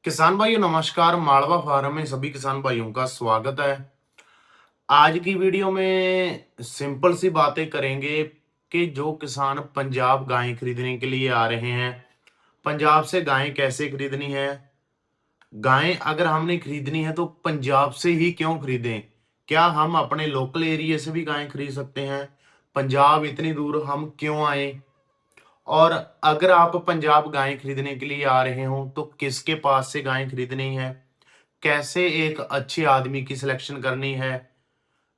किसान भाइयों नमस्कार। मालवा फार्म में सभी किसान भाइयों का स्वागत है। आज की वीडियो में सिंपल सी बातें करेंगे कि जो किसान पंजाब गायें खरीदने के लिए आ रहे हैं, पंजाब से गायें कैसे खरीदनी है। गायें अगर हमने खरीदनी है तो पंजाब से ही क्यों खरीदें। क्या हम अपने लोकल एरिया से भी गायें खरीद सकते हैं? पंजाब इतनी दूर हम क्यों आए? और अगर आप पंजाब गायें खरीदने के लिए आ रहे हो तो किसके पास से गायें खरीदनी है, कैसे एक अच्छे आदमी की सिलेक्शन करनी है,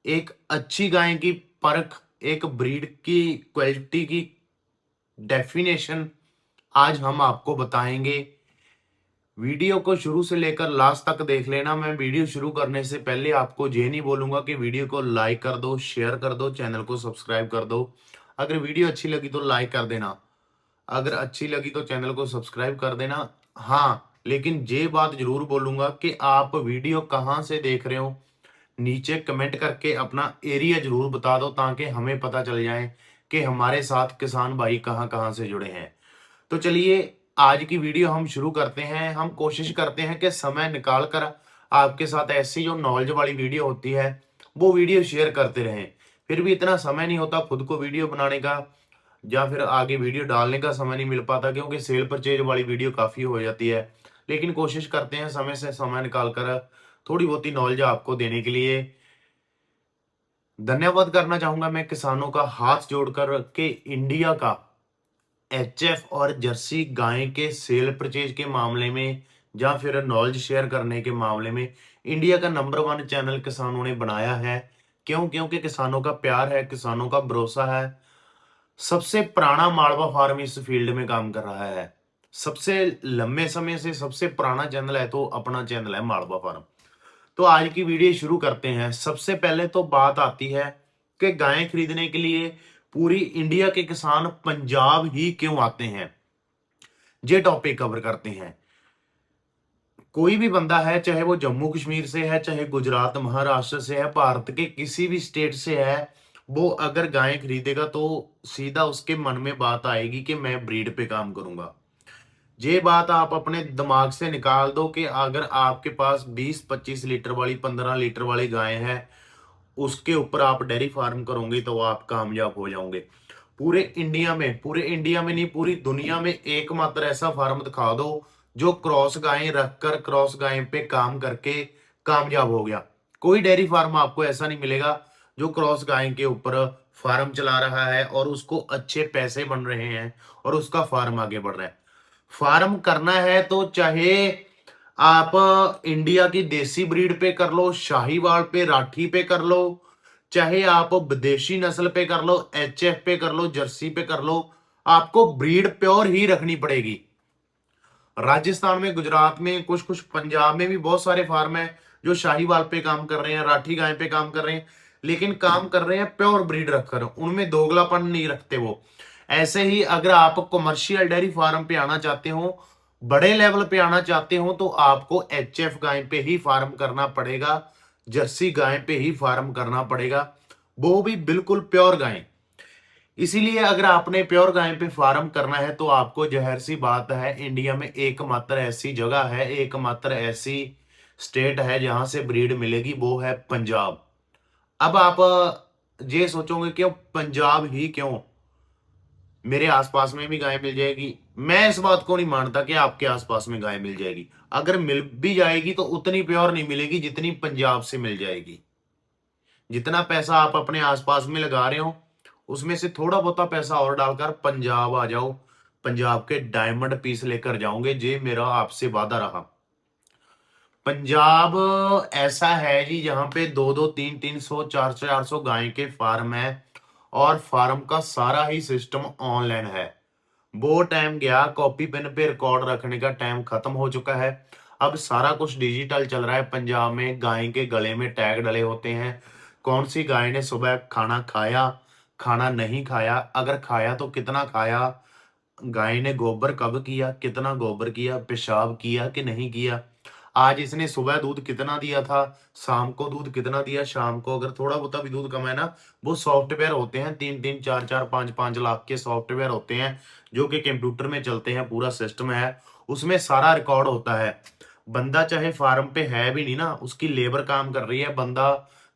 एक अच्छी गाय की परख, एक ब्रीड की क्वालिटी की डेफिनेशन आज हम आपको बताएंगे। वीडियो को शुरू से लेकर लास्ट तक देख लेना। मैं वीडियो शुरू करने से पहले आपको ये नहीं बोलूंगा कि वीडियो को लाइक कर दो, शेयर कर दो, चैनल को सब्सक्राइब कर दो। अगर वीडियो अच्छी लगी तो लाइक कर देना, अगर अच्छी लगी तो चैनल को सब्सक्राइब कर देना। हाँ, लेकिन ये बात जरूर बोलूंगा कि आप वीडियो कहाँ से देख रहे हो, नीचे कमेंट करके अपना एरिया जरूर बता दो ताकि हमें पता चल जाए कि हमारे साथ किसान भाई कहाँ कहाँ से जुड़े हैं। तो चलिए आज की वीडियो हम शुरू करते हैं। हम कोशिश करते हैं कि समय निकाल कर आपके साथ ऐसी जो नॉलेज वाली वीडियो होती है वो वीडियो शेयर करते रहें। फिर भी इतना समय नहीं होता खुद को वीडियो बनाने का, या फिर आगे वीडियो डालने का समय नहीं मिल पाता क्योंकि सेल परचेज वाली वीडियो काफ़ी हो जाती है। लेकिन कोशिश करते हैं समय से समय निकाल कर थोड़ी बहुत ही नॉलेज आपको देने के लिए। धन्यवाद करना चाहूंगा मैं किसानों का हाथ जोड़कर कि इंडिया का एचएफ और जर्सी गाय के सेल परचेज के मामले में या फिर नॉलेज शेयर करने के मामले में इंडिया का नंबर 1 चैनल किसानों ने बनाया है। क्यों? क्योंकि किसानों का प्यार है, किसानों का भरोसा है। सबसे पुराना मालवा फार्म इस फील्ड में काम कर रहा है। सबसे लंबे समय से सबसे पुराना चैनल है तो अपना चैनल है मालवा फार्म। तो आज की वीडियो शुरू करते हैं। सबसे पहले तो बात आती है कि गायें खरीदने के लिए पूरी इंडिया के किसान पंजाब ही क्यों आते हैं। ये टॉपिक कवर करते हैं। कोई भी बंदा है, चाहे वो जम्मू कश्मीर से है, चाहे गुजरात महाराष्ट्र से है, भारत के किसी भी स्टेट से है, वो अगर गायें खरीदेगा तो सीधा उसके मन में बात आएगी कि मैं ब्रीड पे काम करूंगा। ये बात आप अपने दिमाग से निकाल दो कि अगर आपके पास 20-25 लीटर वाली, 15 लीटर वाली गाय है, उसके ऊपर आप डेयरी फार्म करोगे तो आप कामयाब हो जाओगे। पूरे इंडिया में नहीं, पूरी दुनिया में एकमात्र ऐसा फार्म दिखा दो जो क्रॉस गायें रखकर क्रॉस गायें पे काम करके कामयाब हो गया। कोई डेयरी फार्म आपको ऐसा नहीं मिलेगा जो क्रॉस गाय के ऊपर फार्म चला रहा है और उसको अच्छे पैसे बन रहे हैं और उसका फार्म आगे बढ़ रहा है। फार्म करना है तो चाहे आप इंडिया की देसी ब्रीड पे कर लो, शाहीवाल पे, राठी पे कर लो, चाहे आप विदेशी नस्ल पे कर लो, एचएफ पे कर लो, जर्सी पे कर लो, आपको ब्रीड प्योर ही रखनी पड़ेगी। राजस्थान में, गुजरात में, कुछ कुछ पंजाब में भी बहुत सारे फार्म है जो शाहीवाल पे काम कर रहे हैं, राठी गाय पे काम कर रहे हैं, लेकिन काम कर रहे हैं प्योर ब्रीड रखकर, उनमें दोगलापन नहीं रखते वो। ऐसे ही अगर आप कमर्शियल डेयरी फार्म पे आना चाहते हो, बड़े लेवल पे आना चाहते हो, तो आपको एचएफ गाय पे ही फार्म करना पड़ेगा, जर्सी गाय पे ही फार्म करना पड़ेगा, वो भी बिल्कुल प्योर गाय। इसीलिए अगर आपने प्योर गाय पे फार्म करना है तो आपको, जहर सी बात है, इंडिया में एकमात्र ऐसी जगह है, एकमात्र ऐसी स्टेट है जहां से ब्रीड मिलेगी, वो है पंजाब। अब आप ये सोचोगे क्यों पंजाब ही क्यों, मेरे आसपास में भी गाय मिल जाएगी। मैं इस बात को नहीं मानता कि आपके आसपास में गाय मिल जाएगी। अगर मिल भी जाएगी तो उतनी प्योर नहीं मिलेगी जितनी पंजाब से मिल जाएगी। जितना पैसा आप अपने आसपास में लगा रहे हो उसमें से थोड़ा बहुत पैसा और डालकर पंजाब आ जाओ, पंजाब के डायमंड पीस लेकर जाओगे। ये मेरा आपसे वादा रहा। पंजाब ऐसा है जी जहां पे 2-2, 3-300, 400 गाय के फार्म है और फार्म का सारा ही सिस्टम ऑनलाइन है। वो टाइम गया, कॉपी पेन पे रिकॉर्ड रखने का टाइम खत्म हो चुका है। अब सारा कुछ डिजिटल चल रहा है। पंजाब में गाय के गले में टैग डले होते हैं, कौन सी गाय ने सुबह खाना खाया, खाना नहीं खाया, अगर खाया तो कितना खाया, गाय ने गोबर कब किया, कितना गोबर किया, पेशाब किया कि नहीं किया, आज इसने सुबह दूध कितना दिया था, शाम को दूध कितना दिया, शाम को अगर थोड़ा बहुत भी दूध कम है ना, वो सॉफ्टवेयर होते हैं, 3-3, 4-4, 5-5 लाख के सॉफ्टवेयर होते हैं जो कि कंप्यूटर में चलते हैं, पूरा सिस्टम है, उसमें सारा रिकॉर्ड होता है। बंदा चाहे फार्म पे है भी नहीं ना, उसकी लेबर काम कर रही है, बंदा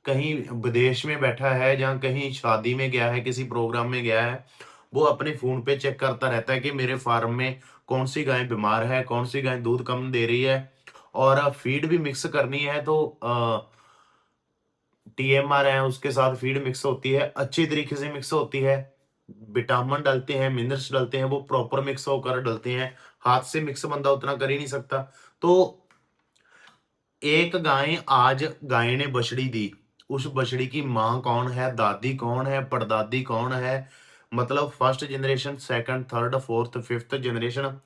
कहीं विदेश में बैठा है या कहीं शादी में गया है, किसी प्रोग्राम में गया है, वो अपने फोन पे चेक करता रहता है कि मेरे फार्म में कौन सी गाय बीमार है, कौन सी गाय दूध कम दे रही है, और फीड भी मिक्स करनी है तो टीएमआर है उसके साथ फीड मिक्स होती है, अच्छी तरीके से मिक्स होती है, विटामिन डालते हैं, मिनरल्स डालते हैं, वो प्रॉपर मिक्स होकर डलते हैं। हाथ से मिक्स बंदा उतना कर ही नहीं सकता। तो एक गाय, आज गाय ने बछड़ी दी, उस बछड़ी की माँ कौन है, दादी कौन है, परदादी कौन है, मतलब first generation, second, third, fourth, fifth generation,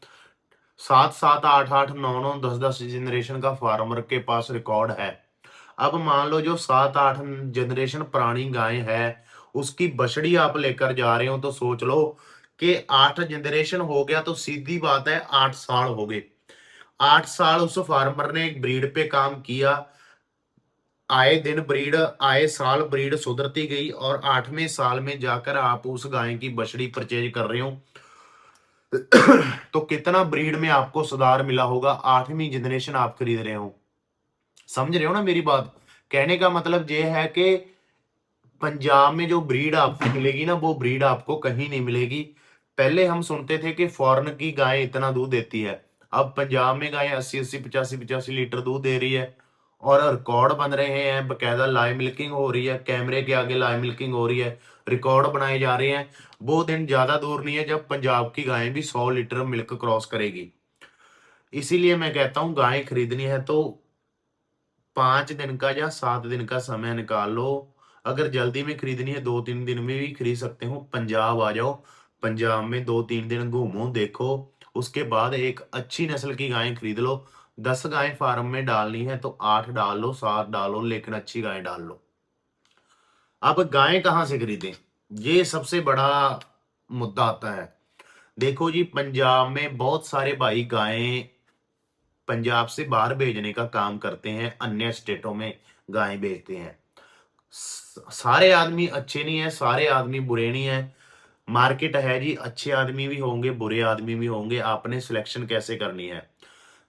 7-7, 8-8, 9-9, 10-10 generation का फार्मर के पास रिकॉर्ड है। अब मान लो जो 7-8 जनरेशन पुरानी गाय है, उसकी बछड़ी आप लेकर जा रहे हो, तो सोच लो कि 8 जनरेशन हो गया, तो सीधी बात है 8 साल हो गए। 8 साल उस फार्मर ने एक ब्रीड पे काम किया, आए दिन ब्रीड, आए साल ब्रीड सुधरती गई, और 8वें साल में जाकर आप उस गाय की बछड़ी परचेज कर रहे हो। तो कितना ब्रीड में आपको सुधार मिला होगा, 8वीं जनरेशन आप खरीद रहे हो। समझ रहे हो ना मेरी बात? कहने का मतलब ये है कि पंजाब में जो ब्रीड आपको मिलेगी ना, वो ब्रीड आपको कहीं नहीं मिलेगी। पहले हम सुनते थे कि फॉरेन की गाय इतना दूध देती है, अब पंजाब में गाय 80-80, 85-85 लीटर दूध दे रही है, और रिकॉर्ड बन रहे हैं, बकायदा लाइव मिल्किंग हो रही है, कैमरे के आगे लाइव मिल्किंग हो रही है, रिकॉर्ड बनाए जा रहे हैं। वो दिन ज्यादा दूर नहीं है जब पंजाब की गाय भी 100 लीटर मिल्क क्रॉस करेगी। इसीलिए मैं कहता हूँ गाय खरीदनी है तो 5 दिन का या 7 दिन का समय निकाल लो। अगर जल्दी में खरीदनी है 2-3 दिन में भी खरीद सकते हो। पंजाब आ जाओ, पंजाब में 2-3 दिन घूमो, देखो, उसके बाद एक अच्छी नस्ल की गाय खरीद लो। 10 गाय फार्म में डालनी है तो 8 डाल लो, 7 डालो, लेकिन अच्छी गाय डाल लो। अब गाय कहाँ से खरीदें, ये सबसे बड़ा मुद्दा आता है। देखो जी, पंजाब में बहुत सारे भाई गायें पंजाब से बाहर भेजने का काम करते हैं, अन्य स्टेटों में गायें भेजते हैं। सारे आदमी अच्छे नहीं है, सारे आदमी बुरे नहीं है। मार्केट है जी, अच्छे आदमी भी होंगे, बुरे आदमी भी होंगे, आपने सिलेक्शन कैसे करनी है।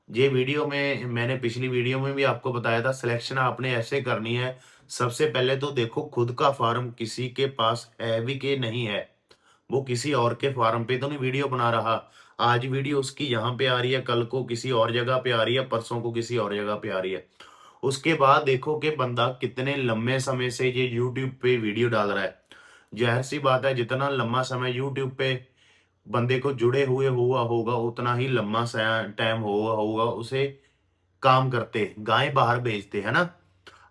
ये वीडियो में मैंने पिछली वीडियो में भी आपको बताया था, सिलेक्शन आपने ऐसे करनी है। सबसे पहले तो देखो खुद का फार्म किसी के पास है भी कि नहीं है, वो किसी और के फार्म पे तो नहीं वीडियो बना रहा। आज वीडियो उसकी यहाँ पे आ रही है, कल को किसी और जगह पे आ रही है, परसों को किसी और जगह पे आ रही है। उसके बाद देखो कि बंदा कितने लंबे समय से ये यूट्यूब पे वीडियो डाल रहा है। जाहिर सी बात है, जितना लंबा समय यूट्यूब पे बंदे को जुड़े हुए हुआ होगा, उतना ही लंबा टाइम हुआ होगा उसे काम करते, गाय बाहर भेजते, है ना।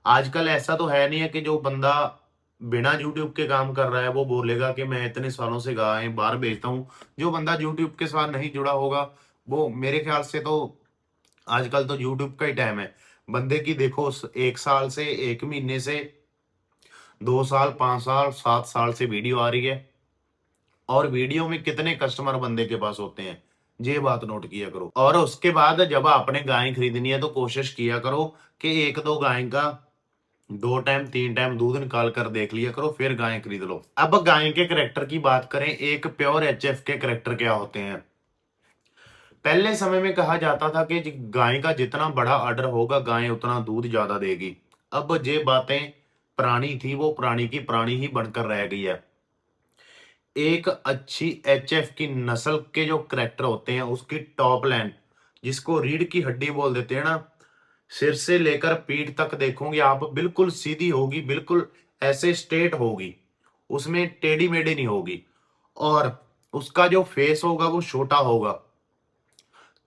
आजकल ऐसा तो है नहीं है कि जो बंदा बिना यूट्यूब के काम कर रहा है वो बोलेगा कि मैं इतने सालों से गाय बाहर भेजता हूँ। जो बंदा यूट्यूब के साथ नहीं जुड़ा होगा, वो मेरे ख्याल से तो आजकल तो यूट्यूब का ही टाइम है। बंदे की देखो 1 साल से, 1 महीने से, 2 साल, 5 साल, 7 साल से वीडियो आ रही है, और वीडियो में कितने कस्टमर बंदे के पास होते हैं, ये बात नोट किया करो। और उसके बाद जब आपने गाय खरीदनी है तो कोशिश किया करो कि 1-2 गाय का 2 टाइम 3 टाइम दूध निकाल कर देख लिया करो, फिर गाय खरीद लो। अब गाय के करेक्टर की बात करें, एक प्योर एचएफ के करेक्टर क्या होते हैं। पहले समय में कहा जाता था कि गाय का जितना बड़ा ऑर्डर होगा, गाय उतना दूध ज्यादा देगी। अब ये बातें पुरानी थी, वो पुरानी की पुरानी ही बनकर रह गई है। एक अच्छी एचएफ की नस्ल के जो करेक्टर होते हैं, उसकी टॉप लाइन, जिसको रीढ़ की हड्डी बोल देते हैं ना, सिर से लेकर पीठ तक देखोगे आप, बिल्कुल सीधी होगी, बिल्कुल ऐसे स्ट्रेट होगी, उसमें टेढ़ी मेढ़ी नहीं होगी। और उसका जो फेस होगा वो छोटा होगा,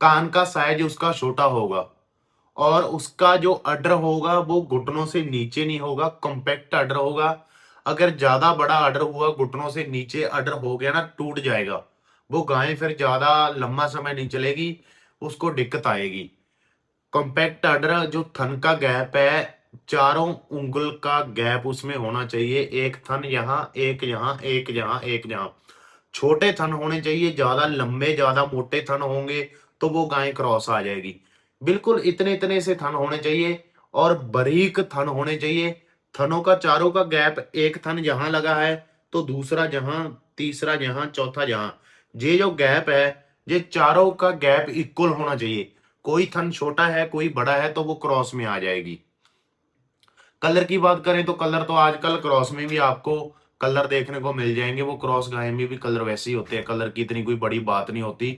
कान का साइज उसका छोटा होगा, और उसका जो अडर होगा वो घुटनों से नीचे नहीं होगा, कॉम्पैक्ट अडर होगा। अगर ज्यादा बड़ा अडर हुआ, घुटनों से नीचे अडर हो गया ना, टूट जाएगा, वो गाय फिर ज्यादा लंबा समय नहीं चलेगी, उसको दिक्कत आएगी। कॉम्पैक्ट अडर, जो थन का गैप है, चारों उंगल का गैप उसमें होना चाहिए, एक थन यहाँ, एक यहाँ, एक यहाँ, एक यहाँ। छोटे थन होने चाहिए, ज्यादा लंबे ज्यादा मोटे थन होंगे तो वो गाय क्रॉस आ जाएगी। बिल्कुल इतने इतने से थन होने चाहिए, और बारीक थन होने चाहिए। थनों का चारों का गैप, एक थन जहां लगा है तो दूसरा जहां, तीसरा जहां, चौथा जहां, ये जो गैप है, ये चारों का गैप इक्वल होना चाहिए। कोई थन छोटा है, कोई बड़ा है, तो वो क्रॉस में आ जाएगी। कलर की बात करें तो कलर तो आजकल क्रॉस में भी आपको कलर देखने को मिल जाएंगे। वो क्रॉस गाय में भी कलर वैसे ही होते हैं, कलर की इतनी कोई बड़ी बात नहीं होती।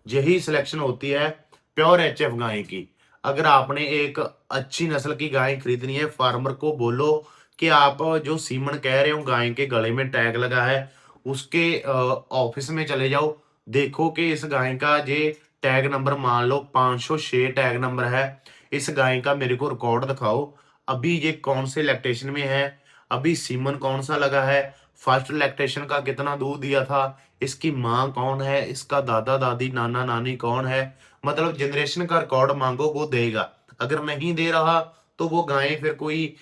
यही सिलेक्शन होती है प्योर एचएफ गाय की। अगर आपने एक अच्छी नस्ल की गाय खरीदनी है, फार्मर को बोलो कि आप जो सीमन कह रहे हो गाय के गले में टैग लगा है, उसके ऑफिस में चले जाओ, देखो कि इस गाय का ये टैग नंबर मान लो 506 टैग नंबर है, इस गाय का मेरे को रिकॉर्ड दिखाओ, अभी ये कौन से लैक्टेशन में है, अभी सीमन कौन सा लगा है, फर्स्ट लैक्टेशन का कितना दूध दिया था, इसकी माँ कौन है, इसका दादा दादी नाना नानी कौन है, मतलब जनरेशन का रिकॉर्ड मांगो, वो देगा। अगर नहीं दे रहा तो वो गाय फिर कोई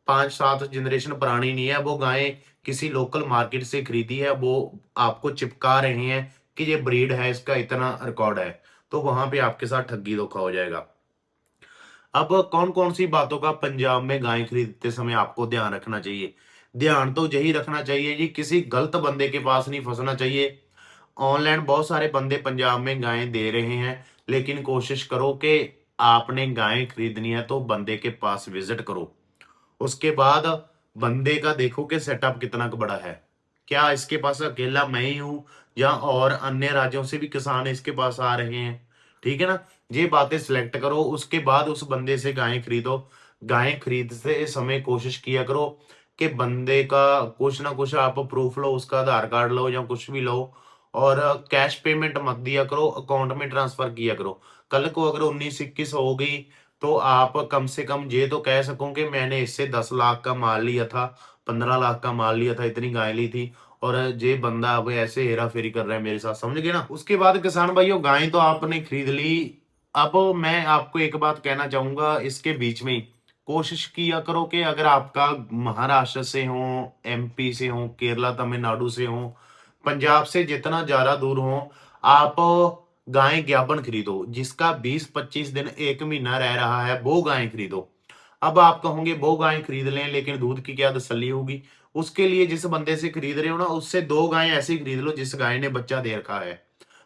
5-7 जनरेशन पुरानी नहीं है, वो गाय किसी लोकल मार्केट से खरीदी है, वो आपको चिपका रहे हैं कि ये ब्रीड है, इसका इतना रिकॉर्ड है, तो वहां पे आपके साथ ठगी धोखा हो जाएगा। अब कौन कौन सी बातों का पंजाब में गाय खरीदते समय आपको ध्यान रखना चाहिए? ध्यान तो यही रखना चाहिए जी, किसी गलत बंदे के पास नहीं फंसना चाहिए। ऑनलाइन बहुत सारे बंदे पंजाब में गाय दे रहे हैं, लेकिन कोशिश करो कि आपने गाय खरीदनी है तो बंदे के पास विजिट करो। उसके बाद बंदे का देखो कि सेटअप कितना बड़ा है। क्या इसके पास अकेला मैं ही हूँ या और अन्य राज्यों से भी किसान इसके पास आ रहे हैं? ठीक है ना? ये बातें सिलेक्ट करो, उसके बाद उस बंदे से गाय खरीदो। गाय खरीदते समय कोशिश किया करो कि बंदे का कुछ ना कुछ आप प्रूफ लो, उसका आधार कार्ड लो या कुछ भी लो, और कैश पेमेंट मत दिया करो, अकाउंट में ट्रांसफर किया करो। कल को अगर 19-21 हो गई तो आप कम से कम ये तो कह सको कि मैंने इससे 10 लाख का माल लिया था, 15 लाख का माल लिया था, इतनी गाय ली थी, और ये बंदा अब ऐसे हेरा फेरी कर रहा है मेरे साथ, समझ गए ना? उसके बाद किसान भाइयों, गाय तो आपने खरीद ली। अब मैं आपको एक बात कहना चाहूंगा इसके बीच में ही, कोशिश किया करो कि अगर आपका महाराष्ट्र से हो, एमपी से हो, केरला तमिलनाडु से हो, पंजाब से जितना ज्यादा दूर हो, आप गाय ज्ञापन खरीदो। जिसका 20-25 दिन 1 महीना रह रहा है वो गाय खरीदो। अब आप कहोगे वो गाय खरीद लें लेकिन दूध की क्या तसल्ली होगी? उसके लिए जिस बंदे से खरीद रहे हो ना, उससे 2 गाय ऐसी खरीद लो जिस गाय ने बच्चा दे रखा है।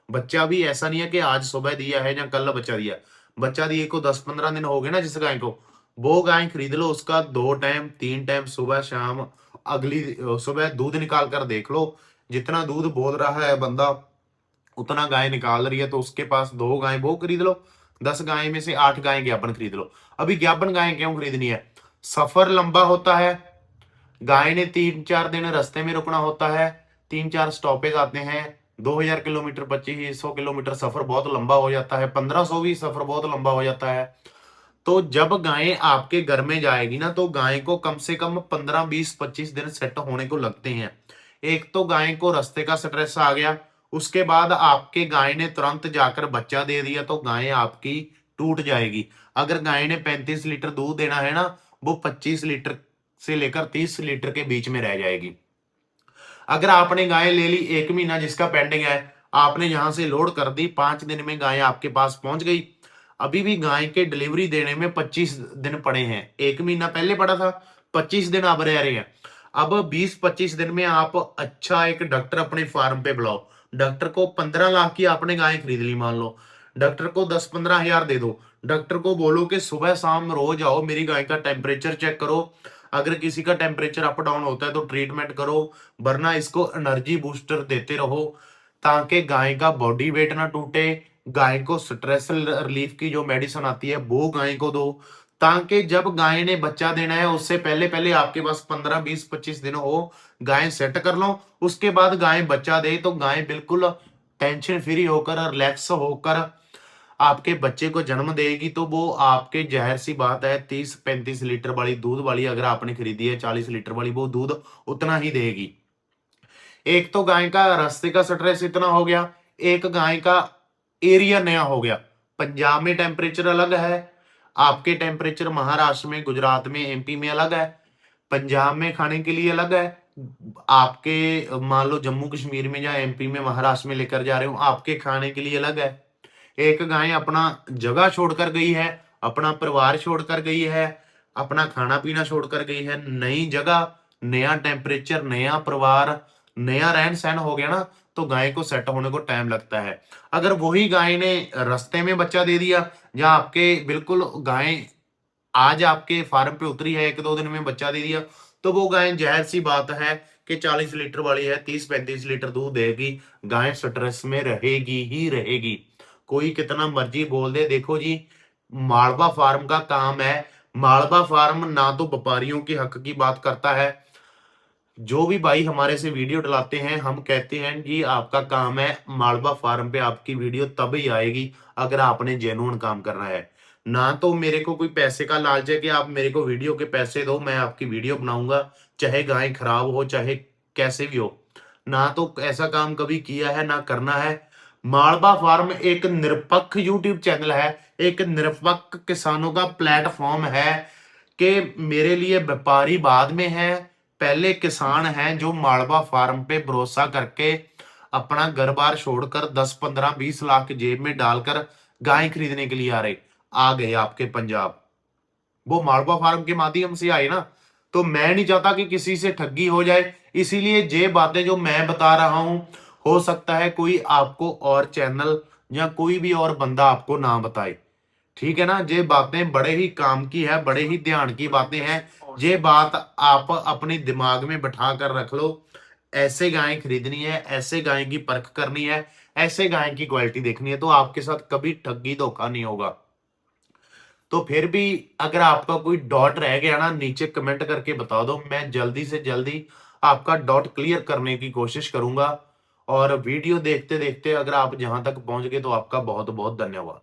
बच्चा भी ऐसा नहीं है कि आज सुबह दिया है या कल बच्चा दिया। बच्चा दिए को 10-15 दिन हो गए ना जिस गाय को, वो गाय खरीद लो, उसका 2 टाइम 3 टाइम सुबह शाम अगली सुबह दूध निकाल कर देख लो। जितना दूध बोल रहा है बंदा उतना गाय निकाल रही है, तो उसके पास 2 गाय वो खरीद लो, 10 गाय में से 8 गाय ज्ञापन खरीद लो। अभी ज्ञापन गाय क्यों खरीदनी है? सफर लंबा होता है, गाय ने 3-4 दिन रास्ते में रुकना होता है, 3-4 स्टॉपेज आते हैं, 2000 किलोमीटर 2500 किलोमीटर सफर बहुत लंबा हो जाता है, 1500 भी सफर बहुत लंबा हो जाता है। तो जब गाय आपके घर में जाएगी ना, तो गाय को कम से कम 15-20-25 दिन सेट होने को लगते हैं। एक तो गाय को रास्ते का स्ट्रेस आ गया, उसके बाद आपके गाय ने तुरंत जाकर बच्चा दे दिया तो गाय आपकी टूट जाएगी। अगर गाय ने 35 लीटर दूध देना है ना, वो 25 लीटर से लेकर 30 लीटर के बीच में रह जाएगी। अगर आपने गाय ले ली 1 महीना जिसका पेंडिंग है, आपने यहां से लोड कर दी, 5 दिन में गाय आपके पास पहुंच गई, अभी भी गाय के डिलीवरी देने में 25 दिन पड़े हैं। 1 महीना पहले पड़ा था, 25 दिन अब रह रहे हैं। अब 20-25 दिन में आप अच्छा एक डॉक्टर अपने फार्म पे बुलाओ। डॉक्टर को 15 लाख की आपने गाय खरीद ली मान लो, डॉक्टर को 10-15 हजार दे दो। डॉक्टर को बोलो कि सुबह शाम रोज आओ, मेरी गाय का टेम्परेचर चेक करो, अगर किसी का टेम्परेचर अप डाउन होता है तो ट्रीटमेंट करो, वरना इसको एनर्जी बूस्टर देते रहो ताकि गाय का बॉडी वेट ना टूटे। गाय को स्ट्रेस रिलीफ की जो मेडिसिन आती है वो गाय को दो, ताकि जब गाय ने बच्चा देना है उससे पहले पहले आपके पास 15-20-25 दिन हो, गाय सेट कर लो। उसके बाद गाय बच्चा दे तो गाय बिल्कुल टेंशन फ्री होकर रिलैक्स होकर आपके बच्चे को जन्म देगी, तो वो आपके जाहिर सी बात है 30-35 लीटर वाली दूध वाली अगर आपने खरीदी है 40 लीटर वाली, वो दूध उतना ही देगी। एक तो गाय का रास्ते का स्ट्रेस इतना हो गया, एक गाय का एरिया नया हो गया। पंजाब में टेम्परेचर अलग है, आपके टेम्परेचर महाराष्ट्र में, गुजरात में, एमपी में अलग है, पंजाब में खाने के लिए अलग है, आपके मान लो जम्मू कश्मीर में या एमपी में महाराष्ट्र में लेकर जा रहे हो आपके खाने के लिए अलग है। एक गाय अपना जगह छोड़कर गई है, अपना परिवार छोड़कर गई है, अपना खाना पीना छोड़कर गई है, नई जगह, नया टेम्परेचर, नया परिवार, नया रहन सहन हो गया ना, तो गाय को सेट होने को टाइम लगता है। अगर वही गाय ने रास्ते में बच्चा दे दिया, या आपके बिल्कुल गाय आज आपके फार्म पे उतरी है, 1-2 दिन में बच्चा दे दिया, तो वो गाय ज़ाहिर सी बात है कि 40 लीटर वाली है, 30-35 लीटर दूध देगी। गाय स्ट्रेस में रहेगी ही रहेगी। कोई कितना मर्जी बोल दे, देखो जी, मालवा फार्म का काम है। मालवा फार्म ना तो व्यापारियों के हक की बात करता है। जो भी भाई हमारे से वीडियो डलाते हैं, हम कहते हैं जी आपका काम है, मालवा फार्म पे आपकी वीडियो तभी आएगी अगर आपने जेन्युइन काम करना है। ना तो मेरे को कोई पैसे का लालच है कि आप मेरे को वीडियो के पैसे दो, मैं आपकी वीडियो बनाऊंगा, चाहे गाय खराब हो, चाहे कैसे भी हो। ना तो ऐसा काम कभी किया है, ना करना है। मालवा फार्म एक निरपेक्ष यूट्यूब चैनल है, एक निरपेक्ष किसानों का प्लेटफॉर्म है कि मेरे लिए व्यापारी बाद में है, पहले किसान हैं जो मालवा फार्म पे भरोसा करके अपना घर बार छोड़कर 10-15-20 लाख जेब में डालकर गाय खरीदने के लिए आ गए आपके पंजाब। वो मालवा फार्म के माध्यम से आए ना। तो मैं नहीं चाहता कि किसी से ठगी हो जाए, इसीलिए ये बातें जो मैं बता रहा हूं, हो सकता है कोई आपको और चैनल या कोई भी और बंदा आपको ना बताए। ठीक है ना? ये बातें बड़े ही काम की है, बड़े ही ध्यान की बातें हैं। ये बात आप अपने दिमाग में बैठा कर रख लो। ऐसे गाय खरीदनी है, ऐसे गाय की परख करनी है, ऐसे गाय की क्वालिटी देखनी है, तो आपके साथ कभी ठगी धोखा नहीं होगा। तो फिर भी अगर आपका कोई डाउट रह गया ना, नीचे कमेंट करके बता दो, मैं जल्दी से जल्दी आपका डाउट क्लियर करने की कोशिश करूंगा। और वीडियो देखते देखते अगर आप जहां तक पहुंच गए, तो आपका बहुत बहुत धन्यवाद।